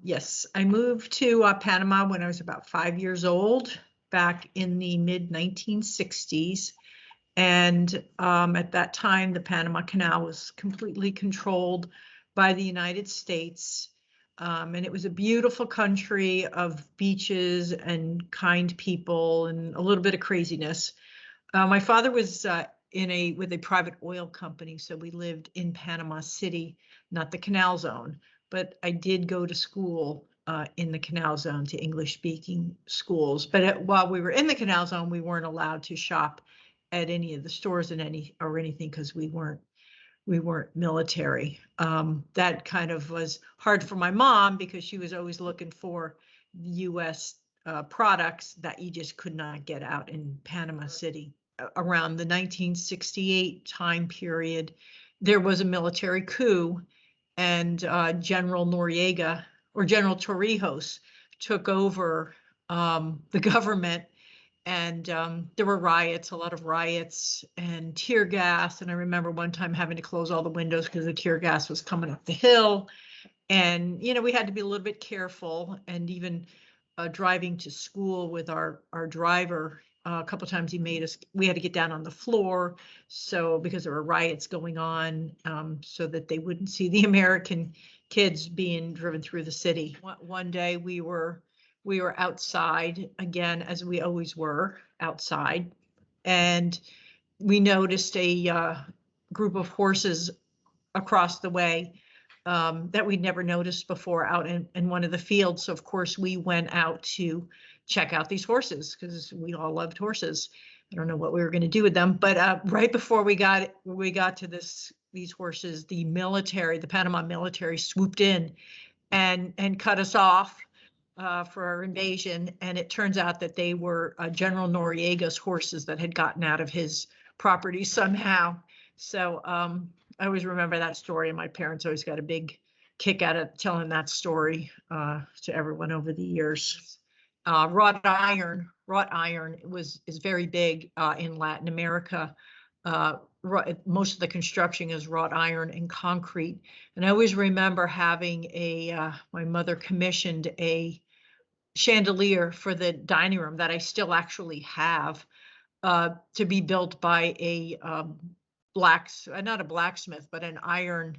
Yes, I moved to Panama when I was about 5 years old, back in the mid 1960s. And at that time, the Panama Canal was completely controlled by the United States. And it was a beautiful country of beaches and kind people and a little bit of craziness. My father was with a private oil company, so we lived in Panama City, not the Canal Zone. But I did go to school in the Canal Zone, to English-speaking schools. But while we were in the Canal Zone, we weren't allowed to shop at any of the stores and anything, because we weren't military. That kind of was hard for my mom, because she was always looking for U.S. Products that you just could not get out in Panama City. Around the 1968 time period, there was a military coup, and General Noriega, or General Torrijos, took over the government. And there were riots, a lot of riots and tear gas. And I remember one time having to close all the windows because the tear gas was coming up the hill. And, we had to be a little bit careful. And even driving to school with our driver, a couple of times we had to get down on the floor. So because there were riots going on, so that they wouldn't see the American kids being driven through the city. One day we were outside again, as we always were outside, and we noticed a group of horses across the way that we'd never noticed before out in one of the fields. So of course we went out to check out these horses, because we all loved horses. I don't know what we were going to do with them, but right before we got to these horses, the Panama military swooped in and cut us off for our invasion. And it turns out that they were General Noriega's horses that had gotten out of his property somehow. So I always remember that story, and my parents always got a big kick out of telling that story to everyone over the years. Wrought iron is very big in Latin America. Most of the construction is wrought iron and concrete. And I always remember having my mother commissioned a chandelier for the dining room that I still actually have, to be built by a not a blacksmith, but an iron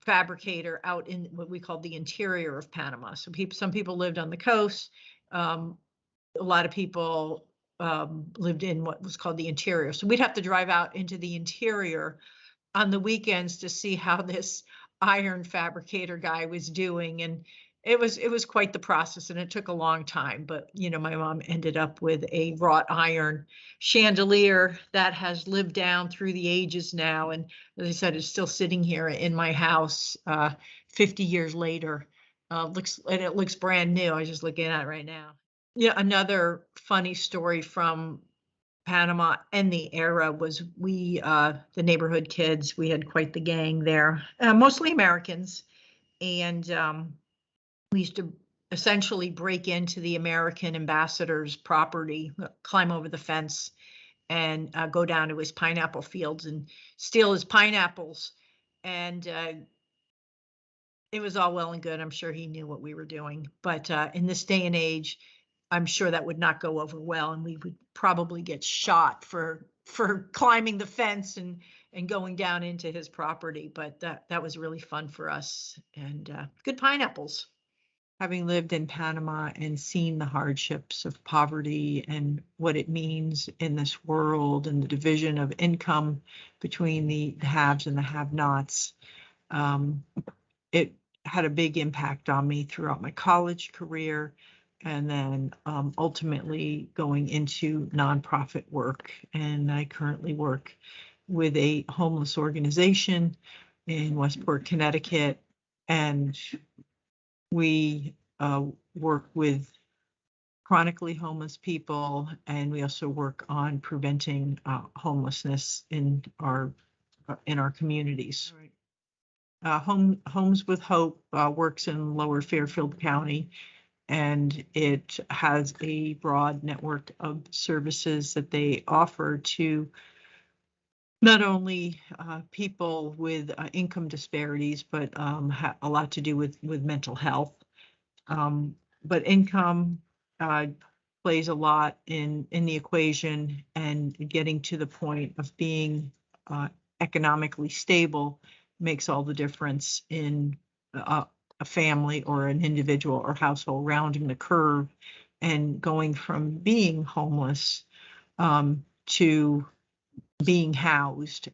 fabricator out in what we call the interior of Panama. So some people lived on the coast. A lot of people lived in what was called the interior. So we'd have to drive out into the interior on the weekends to see how this iron fabricator guy was doing. And it was quite the process, and it took a long time. But, my mom ended up with a wrought iron chandelier that has lived down through the ages now. And as I said, it's still sitting here in my house 50 years later. It looks brand new. I was just looking at it right now. Yeah, another funny story from Panama and the era was the neighborhood kids, we had quite the gang there, mostly Americans. And we used to essentially break into the American ambassador's property, climb over the fence, and go down to his pineapple fields and steal his pineapples. And it was all well and good. I'm sure he knew what we were doing. But in this day and age, I'm sure that would not go over well, and we would probably get shot for climbing the fence and going down into his property. But that was really fun for us, and good pineapples. Having lived in Panama and seen the hardships of poverty and what it means in this world, and the division of income between the haves and the have-nots, it had a big impact on me throughout my college career, and then ultimately going into nonprofit work. And I currently work with a homeless organization in Westport, Connecticut, and we work with chronically homeless people, and we also work on preventing homelessness in our communities. Right. Homes with Hope works in Lower Fairfield County, and it has a broad network of services that they offer to not only people with income disparities, but a lot to do with mental health. Um, but income uh, plays a lot in the equation, and getting to the point of being uh, economically stable makes all the difference in a family or an individual or household rounding the curve and going from being homeless to being housed